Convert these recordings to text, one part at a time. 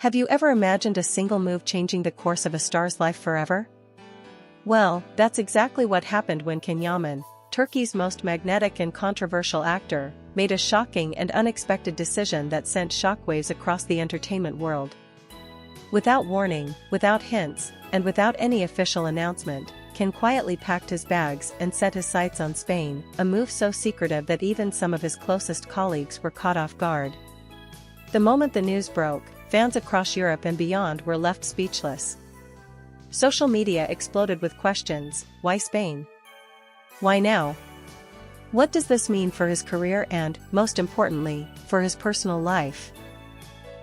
Have you ever imagined a single move changing the course of a star's life forever? Well, that's exactly what happened when Yaman, Turkey's most magnetic and controversial actor, made a shocking and unexpected decision that sent shockwaves across the entertainment world. Without warning, without hints, and without any official announcement, Can quietly packed his bags and set his sights on Spain, a move so secretive that even some of his closest colleagues were caught off guard. The moment the news broke, fans across Europe and beyond were left speechless. Social media exploded with questions: why Spain? Why now? What does this mean for his career and, most importantly, for his personal life?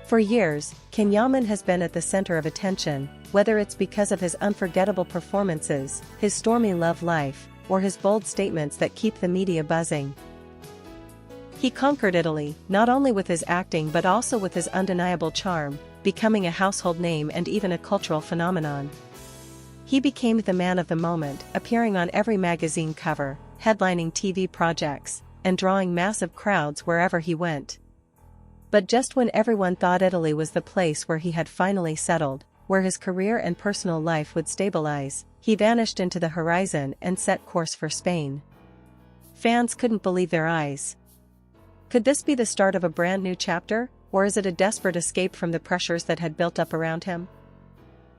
For years, Yaman has been at the center of attention, whether it's because of his unforgettable performances, his stormy love life, or his bold statements that keep the media buzzing. He conquered Italy, not only with his acting but also with his undeniable charm, becoming a household name and even a cultural phenomenon. He became the man of the moment, appearing on every magazine cover, headlining TV projects, and drawing massive crowds wherever he went. But just when everyone thought Italy was the place where he had finally settled, where his career and personal life would stabilize, he vanished into the horizon and set course for Spain. Fans couldn't believe their eyes. Could this be the start of a brand new chapter, or is it a desperate escape from the pressures that had built up around him?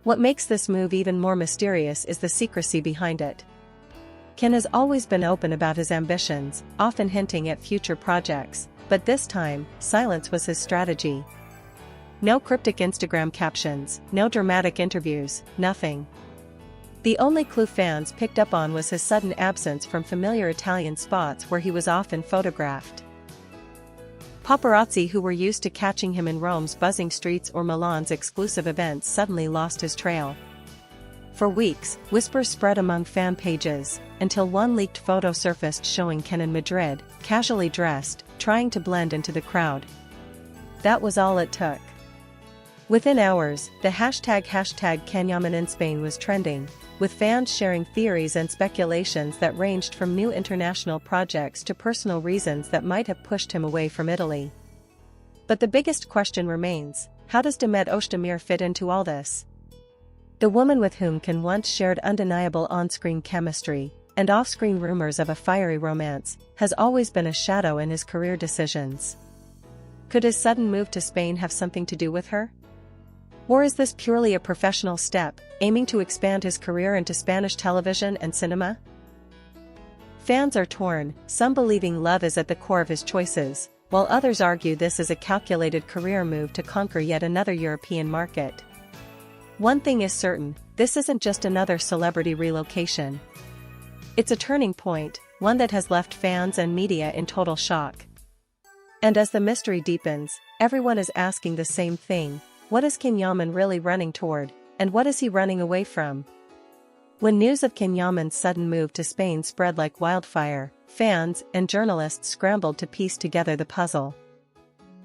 What makes this move even more mysterious is the secrecy behind it. Can has always been open about his ambitions, often hinting at future projects, but this time, silence was his strategy. No cryptic Instagram captions, no dramatic interviews, nothing. The only clue fans picked up on was his sudden absence from familiar Italian spots where he was often photographed. Paparazzi who were used to catching him in Rome's buzzing streets or Milan's exclusive events suddenly lost his trail. For weeks, whispers spread among fan pages, until one leaked photo surfaced showing Ken in Madrid, casually dressed, trying to blend into the crowd. That was all it took. Within hours, the hashtag #KenYaman in Spain was trending, with fans sharing theories and speculations that ranged from new international projects to personal reasons that might have pushed him away from Italy. But the biggest question remains: how does Demet Özdemir fit into all this? The woman with whom Ken once shared undeniable on-screen chemistry, and off-screen rumors of a fiery romance, has always been a shadow in his career decisions. Could his sudden move to Spain have something to do with her? Or is this purely a professional step, aiming to expand his career into Spanish television and cinema? Fans are torn, some believing love is at the core of his choices, while others argue this is a calculated career move to conquer yet another European market. One thing is certain: this isn't just another celebrity relocation. It's a turning point, one that has left fans and media in total shock. And as the mystery deepens, everyone is asking the same thing: what is Yaman really running toward, and what is he running away from? When news of Yaman's sudden move to Spain spread like wildfire, fans and journalists scrambled to piece together the puzzle.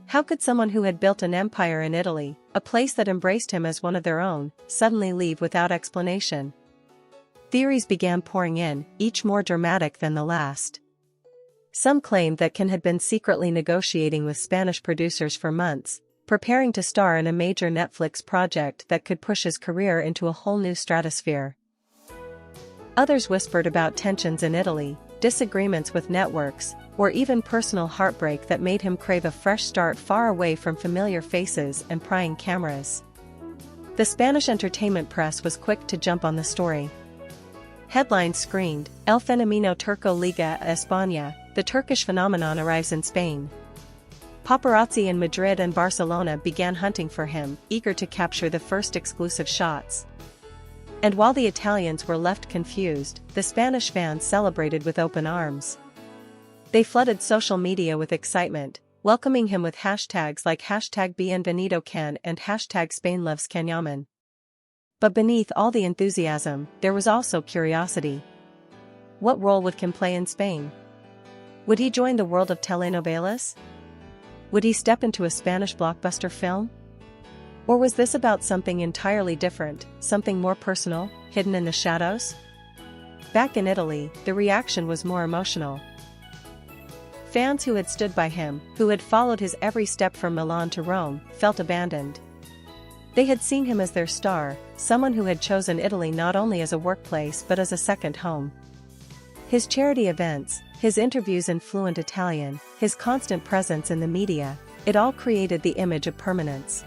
How could someone who had built an empire in Italy, a place that embraced him as one of their own, suddenly leave without explanation? Theories began pouring in, each more dramatic than the last. Some claimed that Ken had been secretly negotiating with Spanish producers for months, preparing to star in a major Netflix project that could push his career into a whole new stratosphere. Others whispered about tensions in Italy, disagreements with networks, or even personal heartbreak that made him crave a fresh start far away from familiar faces and prying cameras. The Spanish entertainment press was quick to jump on the story. Headlines screamed, "El fenomeno turco liga a España, the Turkish phenomenon arrives in Spain." Paparazzi in Madrid and Barcelona began hunting for him, eager to capture the first exclusive shots. And while the Italians were left confused, the Spanish fans celebrated with open arms. They flooded social media with excitement, welcoming him with hashtags like #Bienvenido and #SpainLovesKenYaman. But beneath all the enthusiasm, there was also curiosity. What role would Ken play in Spain? Would he join the world of telenovelas? Would he step into a Spanish blockbuster film? Or was this about something entirely different, something more personal, hidden in the shadows? Back in Italy, the reaction was more emotional. Fans who had stood by him, who had followed his every step from Milan to Rome, felt abandoned. They had seen him as their star, someone who had chosen Italy not only as a workplace but as a second home. His charity events, his interviews in fluent Italian, his constant presence in the media, it all created the image of permanence.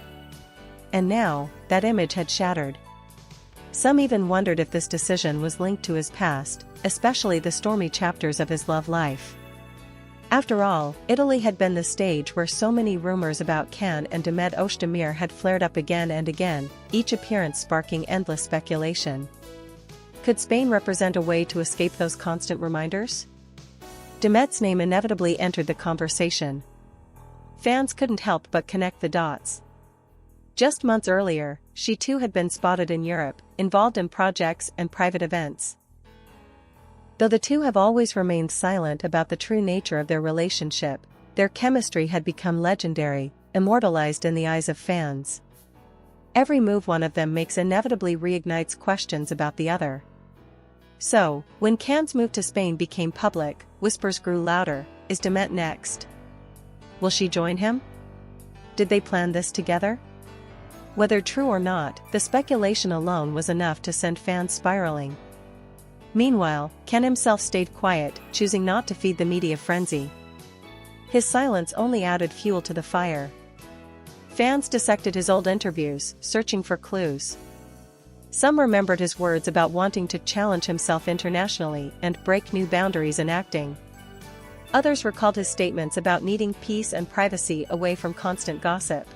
And now, that image had shattered. Some even wondered if this decision was linked to his past, especially the stormy chapters of his love life. After all, Italy had been the stage where so many rumors about Can and Demet Özdemir had flared up again and again, each appearance sparking endless speculation. Could Spain represent a way to escape those constant reminders? Demet's name inevitably entered the conversation. Fans couldn't help but connect the dots. Just months earlier, she too had been spotted in Europe, involved in projects and private events. Though the two have always remained silent about the true nature of their relationship, their chemistry had become legendary, immortalized in the eyes of fans. Every move one of them makes inevitably reignites questions about the other. So, when Can's move to Spain became public, whispers grew louder. Is Demet next? Will she join him? Did they plan this together? Whether true or not, the speculation alone was enough to send fans spiraling. Meanwhile, Can himself stayed quiet, choosing not to feed the media frenzy. His silence only added fuel to the fire. Fans dissected his old interviews, searching for clues. Some remembered his words about wanting to challenge himself internationally and break new boundaries in acting. Others recalled his statements about needing peace and privacy away from constant gossip.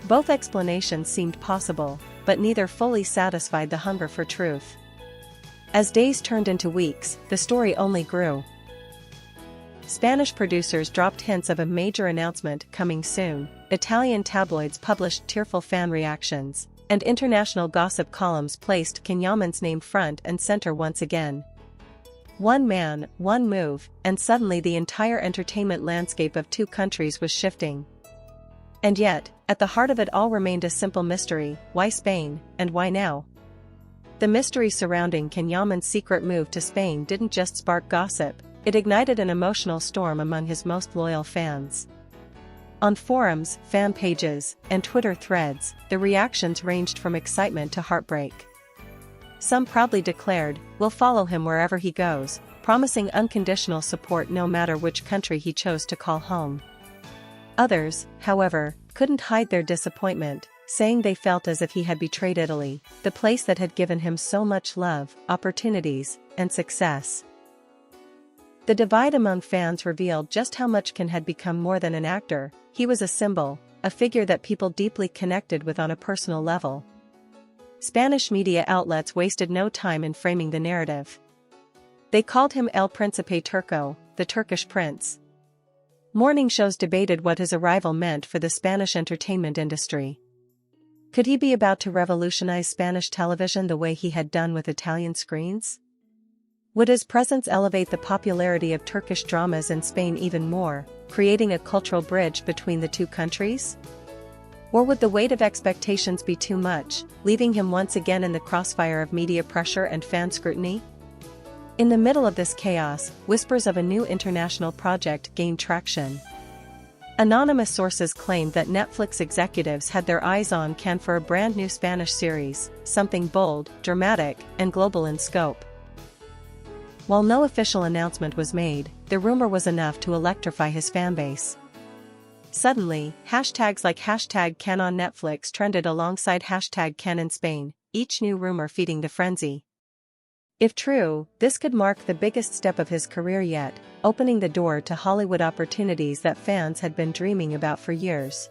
Both explanations seemed possible, but neither fully satisfied the hunger for truth. As days turned into weeks, the story only grew. Spanish producers dropped hints of a major announcement coming soon, Italian tabloids published tearful fan reactions, and international gossip columns placed Can Yaman's name front and center once again. One man, one move, and suddenly the entire entertainment landscape of two countries was shifting. And yet, at the heart of it all remained a simple mystery: why Spain, and why now? The mystery surrounding Can Yaman's secret move to Spain didn't just spark gossip, it ignited an emotional storm among his most loyal fans. On forums, fan pages, and Twitter threads, the reactions ranged from excitement to heartbreak. Some proudly declared, "We'll follow him wherever he goes," promising unconditional support no matter which country he chose to call home. Others, however, couldn't hide their disappointment, saying they felt as if he had betrayed Italy, the place that had given him so much love, opportunities, and success. The divide among fans revealed just how much Can had become more than an actor. He was a symbol, a figure that people deeply connected with on a personal level. Spanish media outlets wasted no time in framing the narrative. They called him El Príncipe Turco, the Turkish prince. Morning shows debated what his arrival meant for the Spanish entertainment industry. Could he be about to revolutionize Spanish television the way he had done with Italian screens? Would his presence elevate the popularity of Turkish dramas in Spain even more, creating a cultural bridge between the two countries? Or would the weight of expectations be too much, leaving him once again in the crossfire of media pressure and fan scrutiny? In the middle of this chaos, whispers of a new international project gained traction. Anonymous sources claimed that Netflix executives had their eyes on Can for a brand new Spanish series, something bold, dramatic, and global in scope. While no official announcement was made, the rumor was enough to electrify his fanbase. Suddenly, hashtags like #Can on Netflix trended alongside #Can in Spain, each new rumor feeding the frenzy. If true, this could mark the biggest step of his career yet, opening the door to Hollywood opportunities that fans had been dreaming about for years.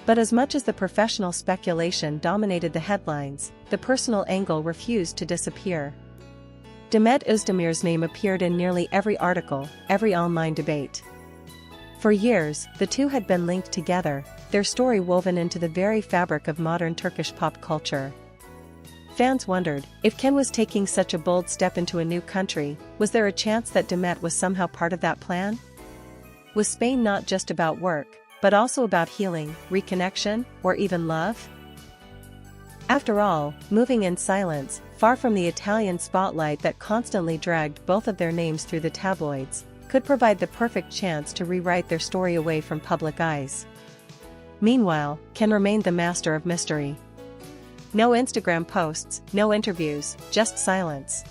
But as much as the professional speculation dominated the headlines, the personal angle refused to disappear. Demet Özdemir's name appeared in nearly every article, every online debate. For years, the two had been linked together, their story woven into the very fabric of modern Turkish pop culture. Fans wondered, if Can was taking such a bold step into a new country, was there a chance that Demet was somehow part of that plan? Was Spain not just about work, but also about healing, reconnection, or even love? After all, moving in silence, far from the Italian spotlight that constantly dragged both of their names through the tabloids, could provide the perfect chance to rewrite their story away from public eyes. Meanwhile, Ken remained the master of mystery. No Instagram posts, no interviews, just silence.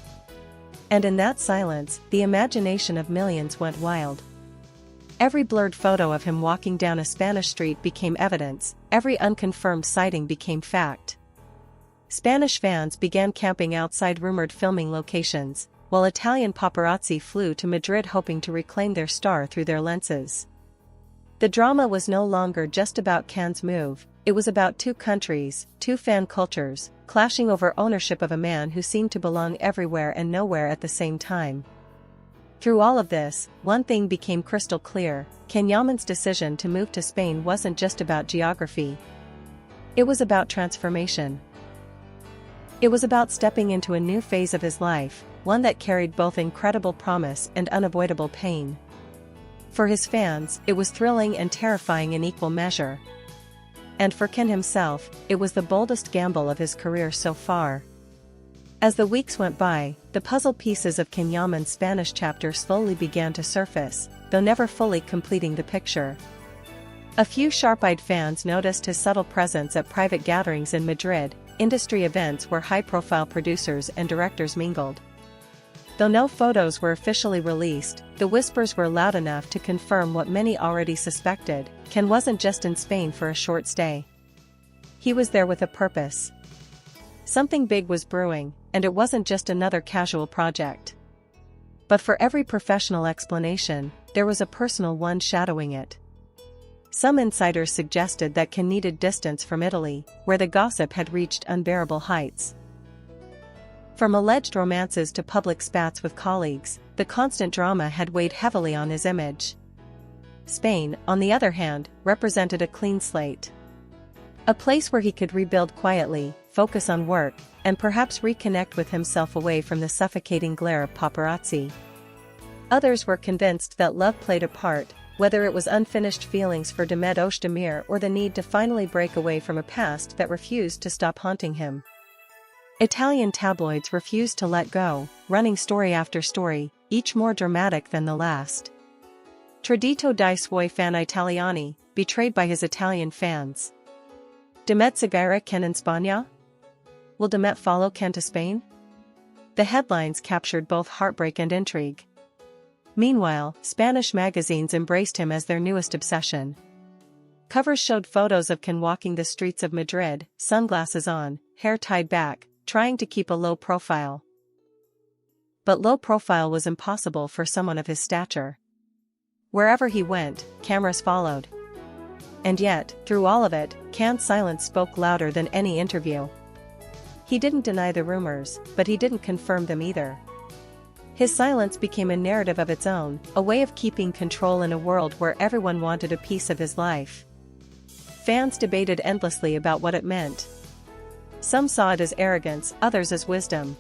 And in that silence, the imagination of millions went wild. Every blurred photo of him walking down a Spanish street became evidence, every unconfirmed sighting became fact. Spanish fans began camping outside rumored filming locations, while Italian paparazzi flew to Madrid hoping to reclaim their star through their lenses. The drama was no longer just about Can's move, it was about two countries, two fan cultures, clashing over ownership of a man who seemed to belong everywhere and nowhere at the same time. Through all of this, one thing became crystal clear: Can Yaman's decision to move to Spain wasn't just about geography. It was about transformation. It was about stepping into a new phase of his life, one that carried both incredible promise and unavoidable pain. For his fans, it was thrilling and terrifying in equal measure. And for Ken himself, it was the boldest gamble of his career so far. As the weeks went by, the puzzle pieces of Ken Yaman's Spanish chapter slowly began to surface, though never fully completing the picture. A few sharp-eyed fans noticed his subtle presence at private gatherings in Madrid, industry events where high-profile producers and directors mingled. Though no photos were officially released, the whispers were loud enough to confirm what many already suspected: Ken wasn't just in Spain for a short stay. He was there with a purpose. Something big was brewing, and it wasn't just another casual project. But for every professional explanation, there was a personal one shadowing it. Some insiders suggested that Ken needed distance from Italy, where the gossip had reached unbearable heights. From alleged romances to public spats with colleagues, the constant drama had weighed heavily on his image. Spain, on the other hand, represented a clean slate. A place where he could rebuild quietly, focus on work, and perhaps reconnect with himself away from the suffocating glare of paparazzi. Others were convinced that love played a part, whether it was unfinished feelings for Demet Özdemir or the need to finally break away from a past that refused to stop haunting him. Italian tabloids refused to let go, running story after story, each more dramatic than the last. Tradito dai suoi fan italiani, betrayed by his Italian fans. Demet seguirà Ken in Spagna? Will Demet follow Ken to Spain? The headlines captured both heartbreak and intrigue. Meanwhile, Spanish magazines embraced him as their newest obsession. Covers showed photos of Ken walking the streets of Madrid, sunglasses on, hair tied back, trying to keep a low profile. But low profile was impossible for someone of his stature. Wherever he went, cameras followed. And yet, through all of it, Can's silence spoke louder than any interview. He didn't deny the rumors, but he didn't confirm them either. His silence became a narrative of its own, a way of keeping control in a world where everyone wanted a piece of his life. Fans debated endlessly about what it meant. Some saw it as arrogance, others as wisdom.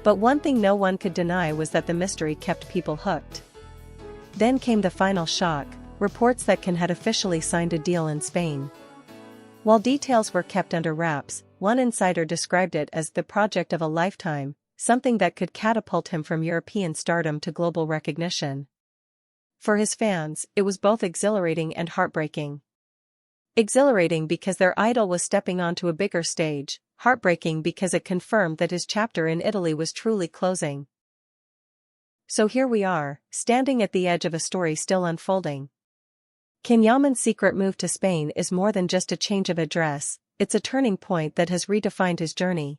But one thing no one could deny was that the mystery kept people hooked. Then came the final shock: reports that Ken had officially signed a deal in Spain. While details were kept under wraps, one insider described it as the project of a lifetime, something that could catapult him from European stardom to global recognition. For his fans, it was both exhilarating and heartbreaking. Exhilarating because their idol was stepping onto a bigger stage, heartbreaking because it confirmed that his chapter in Italy was truly closing. So here we are, standing at the edge of a story still unfolding. Ken Yaman's secret move to Spain is more than just a change of address, it's a turning point that has redefined his journey.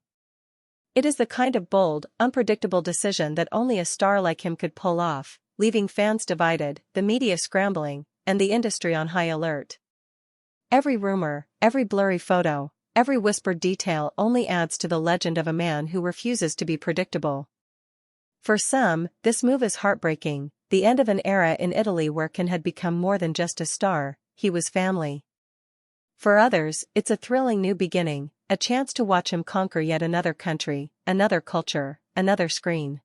It is the kind of bold, unpredictable decision that only a star like him could pull off, leaving fans divided, the media scrambling, and the industry on high alert. Every rumor, every blurry photo, every whispered detail only adds to the legend of a man who refuses to be predictable. For some, this move is heartbreaking, the end of an era in Italy where Ken had become more than just a star, he was family. For others, it's a thrilling new beginning, a chance to watch him conquer yet another country, another culture, another screen.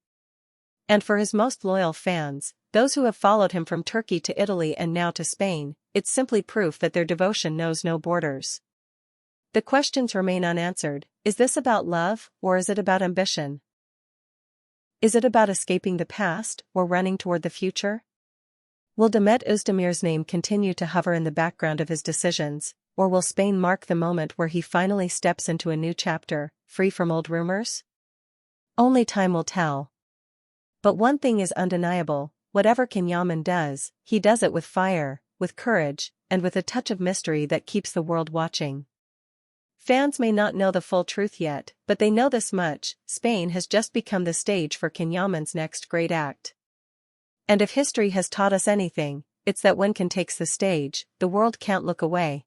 And for his most loyal fans, those who have followed him from Turkey to Italy and now to Spain, it's simply proof that their devotion knows no borders. The questions remain unanswered: is this about love, or is it about ambition? Is it about escaping the past, or running toward the future? Will Demet Özdemir's name continue to hover in the background of his decisions, or will Spain mark the moment where he finally steps into a new chapter, free from old rumors? Only time will tell. But one thing is undeniable: whatever Yaman does, he does it with fire, with courage, and with a touch of mystery that keeps the world watching. Fans may not know the full truth yet, but they know this much: Spain has just become the stage for Yaman's next great act. And if history has taught us anything, it's that when Can takes the stage, the world can't look away.